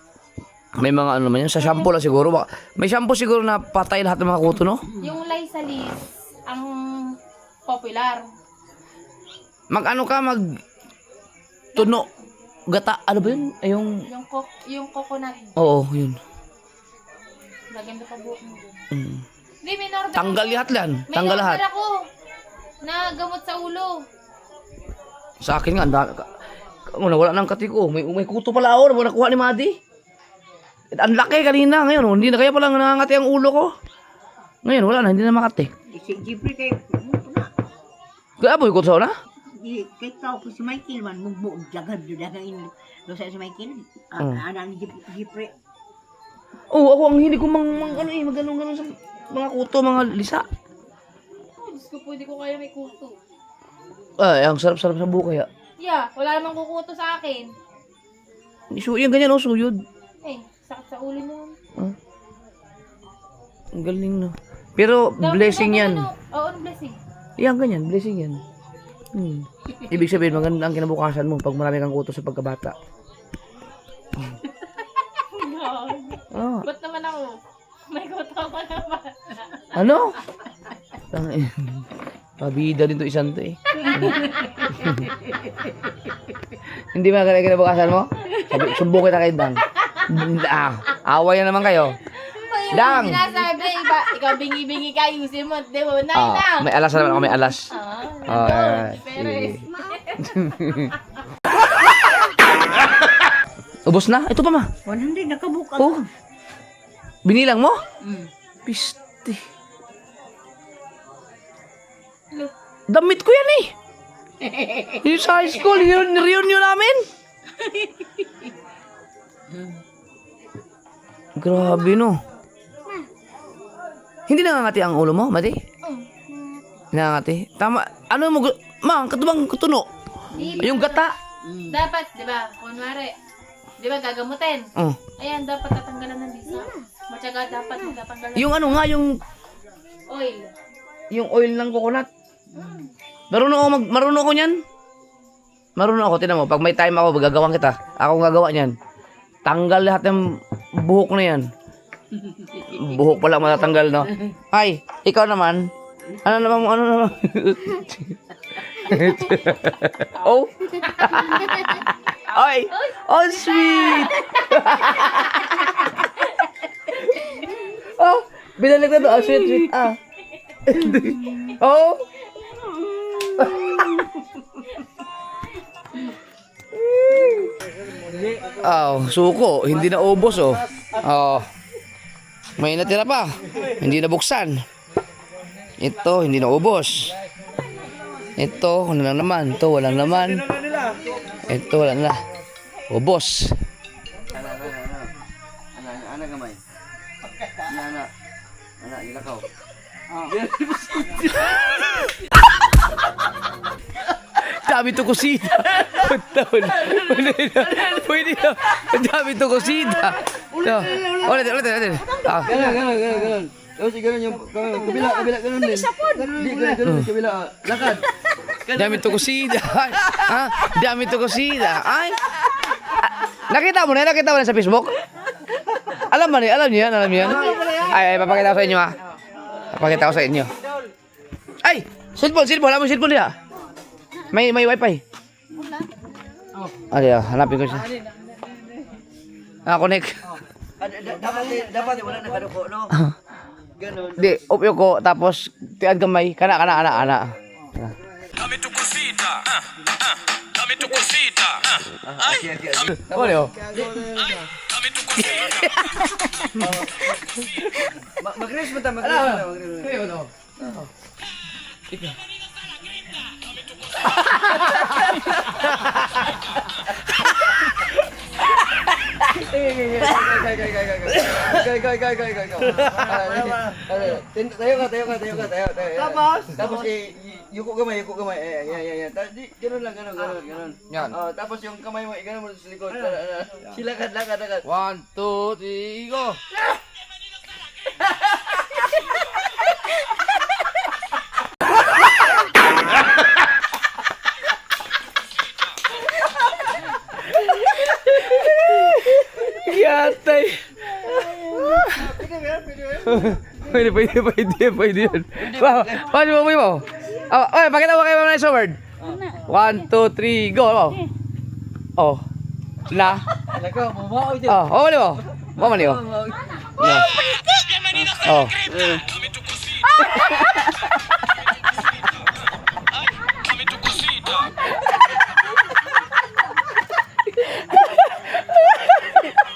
may mga ano naman yan, sa shampoo lang siguro. May shampoo siguro na patay lahat ng mga kuto, no? Yung Lysalis, ang popular. Tuno, gata, ano ba yun? Ay, Yung coconut. oo, yun. Maganda pa buhok mo. Hindi, may order Tanggal lahat yan, May tanggal order lahat. ako na gamot sa ulo. Sa akin nga, wala nang katiko. May kuto pala ako, na nakuha ni Madi. Ang laki kanina, ngayon, hindi na kaya palang nangangati ang ulo ko. Ngayon, wala na, hindi na makati. Si Jeffrey kayo, Kaya po, ikot sa una? kay tao po si Michael man, mugbo, dagang dosa si Michael. Anak ni Jeffrey. Oo, ako ang hindi ko mag-ganong sa mga kuto, mga lisa. Oh, Diyos ko, pwede ko kaya may kuto. Ay, ang sarap-sarap sa buka ya. Yeah, wala namang kukuto sa akin. Yung ganyan, suyod. Eh, sakit sa ulo mo. Ang galing, no. Pero, blessing yan. Oo, blessing. Yan, ganyan, blessing yan. Ibig sabihin, maganda ang kinabukasan mo pag marami kang kuto sa pagkabata. Ba't naman ako? May kuto ko naman. Ano? Pabida din to isang to eh. Hindi ba kaya kinabukasan mo? Sumbong kita kay Dang. Away na naman kayo. Dang! Sinasabi, ikaw bingi-bingi ka, ayusin mo. Di ba? Na. May alas na naman ako, may alas. Pero, Ubos na? Ito pa ma. 100 nakabuka. Oh. Binilang mo? Piste. Damit ko yan eh. Yung sa high school, reunion namin. Grabe no. Hindi nangangati ang ulo mo, Mati? Nangangati? Tama. Ano mo, ma, katubang kutuno. Yung gata. dapat, di ba, kunwari, di ba, gagamutin. Ayan, dapat tatanggalan ng lisa. Matyaga dapat tatanggalan Yung ano nga, yung oil. yung oil ng coconut. Marunong ako niyan. Marunong ako, tinan mo, pag may time ako, gagawin kita. Ako gagawa niyan. Tanggal lahat ng buhok na yan. Buhok pala matatanggal, no? Ay, ikaw naman. Ano naman? Oh. Ay. Oh, sweet. Oh, binalik na to. Sweet. Oh. Suko, hindi na ubos oh. May natira pa. Hindi na buksan. Ito, hindi na ubos. Ito, ano lang naman. Ito, walang naman. Ito, wala na. Ubos. Anak gamay. Anak, ilakaw. Dami to kusida. Pwede na. Dami to kusida. Ulit. Ganun. Tapos ganun yung kabila ganun din. Ganun kabila. Lakad. Dami to kusida. Ha? Dami to kusida. Ay. Nakita mo na sa Facebook? Alam niyo yan. Ay, papakita ko sa inyo ha. Papakita ko sa inyo. Ay, cellphone. Alam mo yung cellphone niya? May wifi. Hanapin ko siya. Connect. Dapat wala na kaduko, no? Ganun. Di, upyo ko, tapos tiad gamay. Kana. Dami to kusita. Ay. Ano? Dami to kusita. Mag-rest mo ta, mag-rest. Tayo. Tapos yuko gamay. Yan. Ganun lang. Yan. Oh, tapos yung kamay mo, igano mo sa likod. Silakad. 1, 2, 3, go! Yatay! Pwede yan. Paano mo? Oy, pakita mo kayo mga nice word. 1, 2, 3, go! Oh. Na? Talaga, mumao ito. Oh, mali mo. Mali mo. Oh.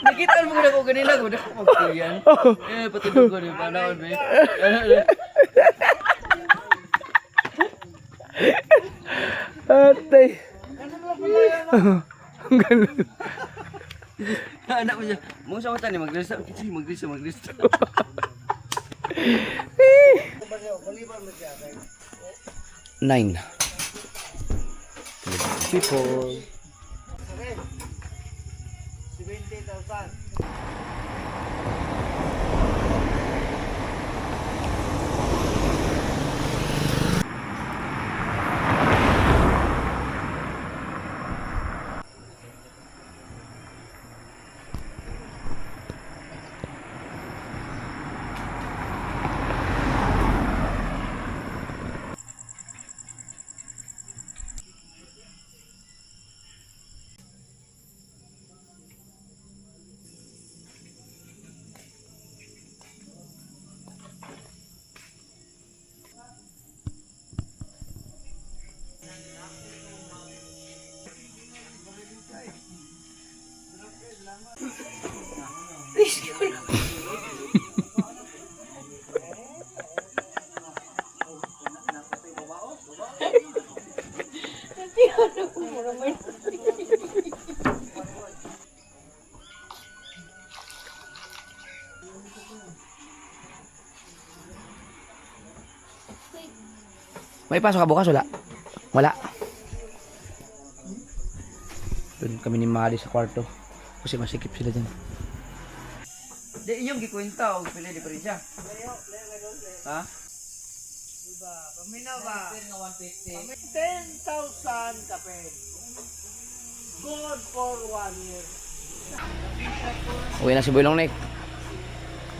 Nakita mo na ko ganila ko na magtuyan. Patulog ko ni panahon be. Atay. Ang galing. Anak mo siya. Mo sa mata ni maglista. 9. People. 70,000. May pasok ka bukas? Wala. Doon kami ni Mali sa kwarto. Kasi masikip sila dyan. Di inyong gikwenta og pila diferensya. Ha? Diba? Paminaw ba? 10,000 kape. Good for 1 year. Uwi na si Boylong Nick.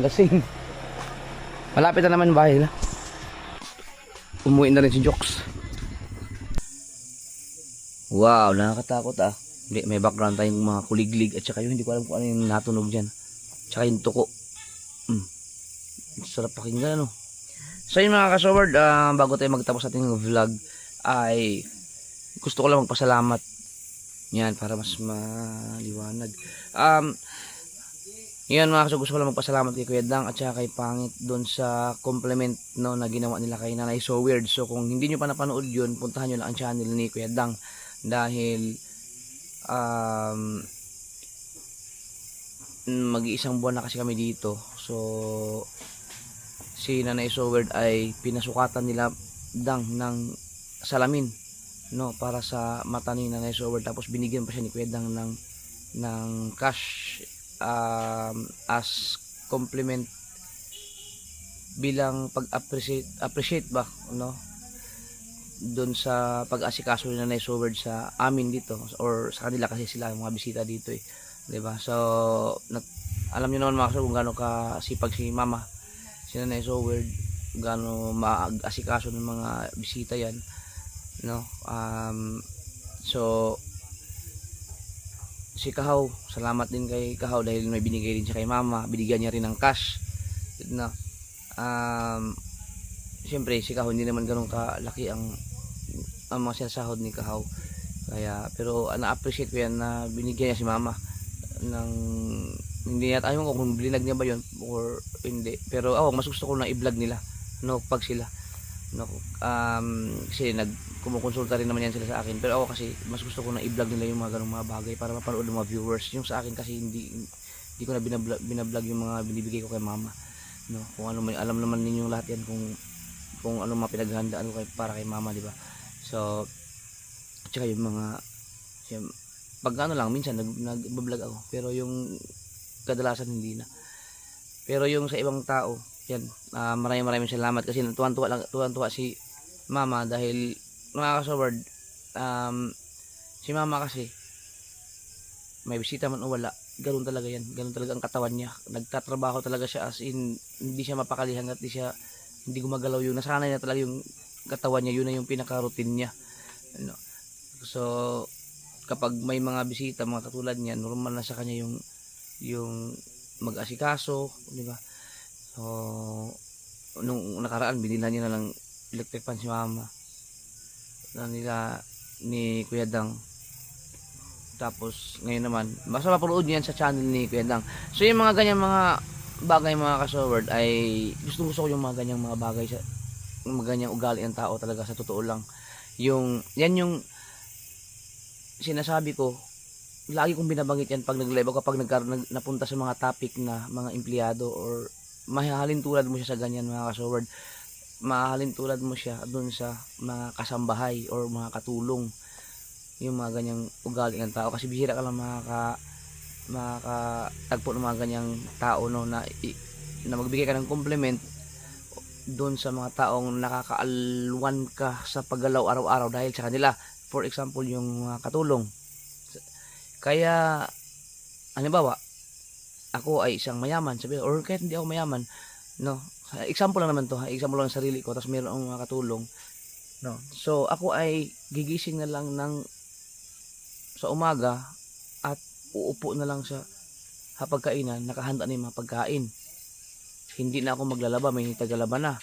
Lasing. Malapit na naman bahay nila. Umuwi na rin si Jokes. Wow, nakakatakot ah. May background tayong mga kuliglig at saka yun, hindi ko alam kung ano yung natunog dyan. Tsaka yung tuko. Sarap pakinggan ano. So yun mga kasoward, bago tayo magtapos ating vlog ay gusto ko lang magpasalamat. Yan, para mas maliwanag. Yan mga kasoward, gusto ko lang magpasalamat kay Kuya Dang at saka kay Pangit doon sa compliment no, na ginawa nila kay Nanay So Weird. So kung hindi nyo pa napanood yun, puntahan nyo lang ang channel ni Kuya Dang. Dahil mag-iisang buwan na kasi kami dito. So si Nanay So Weird ay pinasukatan nila Dang ng salamin no, para sa mata ni Nanay So Weird. Tapos binigyan pa siya ni Kuya Dang ng cash as compliment bilang pag-appreciate ba no, doon sa pag-asikaso ni Nanay So Weird sa amin dito or sa kanila kasi sila yung mga bisita dito eh, 'di ba? So alam niyo naman mga kasal kung gaano kasipag si Mama, si Nanay So Weird, gaano maag-asikaso ng mga bisita yan no. So si Kahaw, salamat din kay Kahaw dahil may binigay din siya kay Mama, binigyan niya rin ng cash no. Siyempre si Kahaw hindi naman ganun kalaki ang mga sinasahod ni Kahaw, kaya pero na-appreciate ko yan na binigyan niya si Mama ng, hindi natin ayaw ko kung blinag niya ba yun or hindi, pero mas gusto ko na i-vlog nila no, pag sila no, kasi kumukonsulta rin naman yan sila sa akin, pero ako kasi mas gusto ko na i-vlog nila yung mga ganung mga bagay para mapanood ng mga viewers. Yung sa akin kasi Hindi ko na binablog yung mga binibigay ko kay mama. No, kung ano man, alam naman ninyo lahat yan kung ano mga pinaghahandaan ko para kay mama, di ba? So, at saka yung mga pag ano lang, minsan nag-vlog ako, pero yung kadalasan hindi na. Pero yung sa ibang tao, yan, maraming salamat kasi tuwan-tuwa si mama dahil mga kasaward, si mama kasi may bisita man o wala, ganun talaga yan, ganun talaga ang katawan niya, nagtatrabaho talaga siya, as in hindi siya mapakali hanggat hindi gumagalaw, yung nasanay na talaga yung katawan niya, yun na yung pinaka-routine niya, ano. So kapag may mga bisita, mga katulad niya, normal na sa kanya yung mag-asikaso, di ba? So nung nakaraan binilhan niya na ng electric fan si mama na nila ni Kuya Dang. Tapos ngayon naman, basta mapanood niyo yan sa channel ni Kuya Dang. So yung mga ganyang mga bagay mga kasoward ay gusto ko yung mga ganyang mga bagay sa mga ganyang ugali ng tao talaga, sa totoo lang. Yan yung sinasabi ko, lagi kong binabanggit yan pag nag-live ako, kapag napunta sa mga topic na mga empleyado or mahahalin tulad mo siya sa ganyan mga kasoward. Mahahalin tulad mo siya dun sa mga kasambahay or mga katulong, yung mga ganyang ugali ng tao, kasi bihira ka lang makakatagpo ng mga ganyang tao, no, na magbigay ka ng compliment doon sa mga taong nakakaalwan ka sa paggalaw araw-araw dahil sa kanila. For example, yung mga katulong. Kaya halimbawa ako ay isang mayaman, sabi, or kahit hindi ako mayaman, no, example lang naman to, example lang ng sarili ko, tapos meron akong mga katulong, no, so ako ay gigising na lang sa umaga at uupo na lang sa hapagkainan, nakahanda na yung mga pagkain. Hindi na ako maglalaba, may tagalaba na.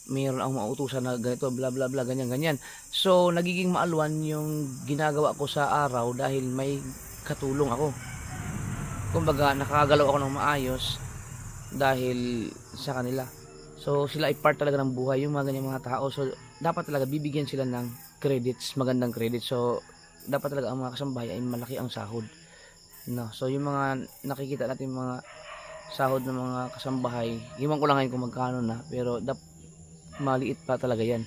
Mayroon akong mautusan na ganito, bla bla bla, ganyan. So nagiging maalwan yung ginagawa ko sa araw dahil may katulong ako. Kumbaga nakakagalaw ako ng maayos dahil sa kanila. So sila ay part talaga ng buhay, yung mga ganyang mga tao. So dapat talaga bibigyan sila ng credits, magandang credits. So dapat talaga ang mga kasambahay ay malaki ang sahod, no? So yung mga nakikita natin mga sahod ng mga kasambahay, iwan ko lang ngayon kung magkano na, pero maliit pa talaga yan.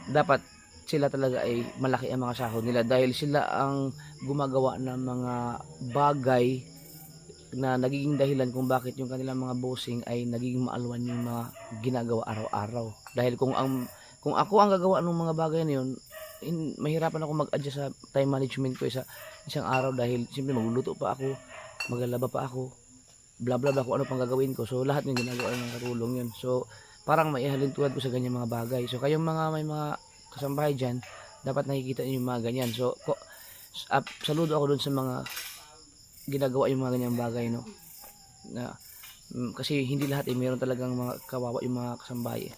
Dapat sila talaga ay malaki ang mga sahod nila dahil sila ang gumagawa ng mga bagay na nagiging dahilan kung bakit yung kanilang mga bossing ay nagiging maalwan yung mga ginagawa araw-araw. Dahil kung ako ang gagawa ng mga bagay na yun, mahirapan ako mag-adjust sa time management ko sa isang araw dahil siyempre magluluto pa ako, maglalaba pa ako, bla bla bla, kung ano pang gagawin ko. So lahat ng ginagawa ng katulong yun. So parang maihalin tulad ko sa ganyan mga bagay. So kayong may mga kasambahay dyan, dapat nakikita niyo yung mga ganyan. So saludo ako dun sa mga ginagawa yung mga ganyang bagay, no, na kasi hindi lahat meron talagang mga kawawa yung mga kasambahay.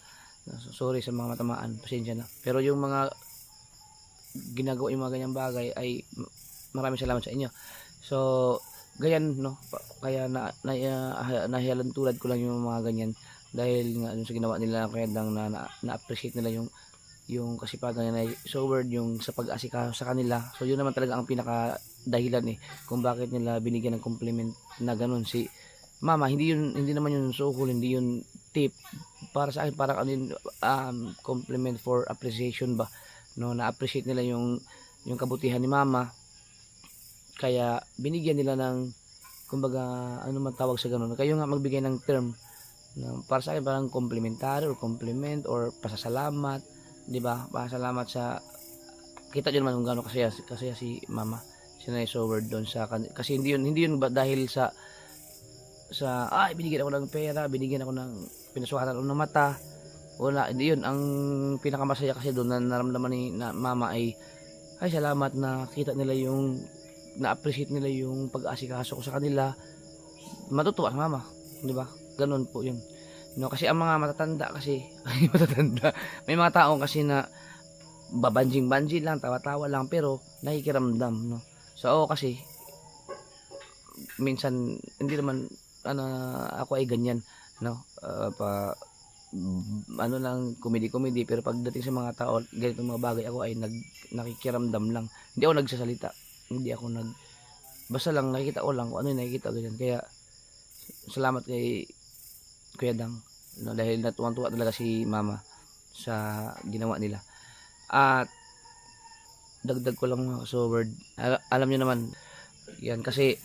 So, sorry sa mga matamaan, pasensya na. Pero yung mga ginagawa yung mga ganyang bagay ay maraming salamat sa inyo. So ganyan, no, kaya nahihalan tulad ko lang yung mga ganyan dahil nga sa ginawa nila kaya lang na-appreciate nila yung kasipagan nila. So word yung sa pag-asikaso sa kanila. So yun naman talaga ang pinaka dahilan kung bakit nila binigyan ng compliment na ganun si mama. Hindi naman yun suhol, hindi yun tip. Para sa akin parang ano yun, compliment for appreciation ba, no, na-appreciate nila yung kabutihan ni mama, kaya binigyan nila ng kumbaga ano man tawag sa ganun. Kayo nga magbigay ng term, no, para sa akin parang complimentary or compliment or pasasalamat, di ba? Pasasalamat sa kita niyo naman kung gaano kasaya si mama, so word doon sa kasi hindi yun dahil sa binigyan ako ng pera, binigyan ako ng pinaswatan ako ng mata. Wala, hindi yun. Ang pinakamasaya kasi doon na naramdaman ni mama ay salamat na kita nila na-appreciate nila yung pag-asikaso ko sa kanila. Matutuwa ang mama, di ba? Ganun po yun. No, kasi ang mga matatanda kasi, may mga tao kasi na babanjing-banjing lang, tawa-tawa lang, pero nakikiramdam, no? So ako kasi, minsan, hindi naman, ako ay ganyan, no? Lang comedy pero pagdating sa mga tao ganito mga bagay ako ay nakikiramdam lang, hindi ako nagsasalita, basta lang nakikita ko lang kung ano yung nakikita ganyan. Kaya salamat kay Kuya Dang, no, dahil natuwang-tuwa talaga si Mama sa ginawa nila. At dagdag ko lang mga kasoward, alam niyo naman yan, kasi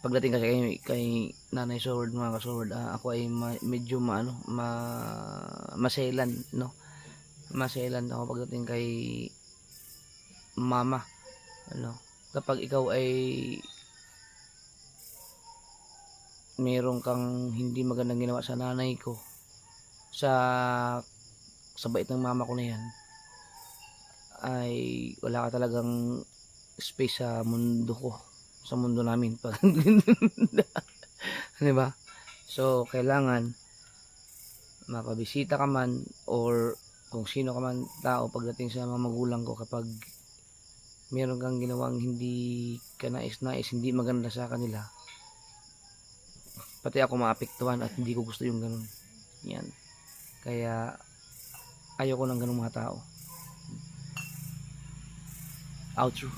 pagdating kasi kay Nanay Sword, mga kasoward, ako ay medyo maselan, no, maselan ako pagdating kay Mama, ano, kapag ikaw ay meron kang hindi magandang ginawa sa nanay ko, sa bait ng mama ko na yan, ay wala ka talagang space sa mundo ko, sa mundo namin pag di ba? So kailangan mapabisita ka man or kung sino ka man tao pagdating sa mga magulang ko, kapag meron kang ginawang hindi ka nais-nais, hindi maganda sa kanila, pati ako maapektuhan at hindi ko gusto yung ganun. Yan. Kaya ayoko ng ganung mga tao. Outro.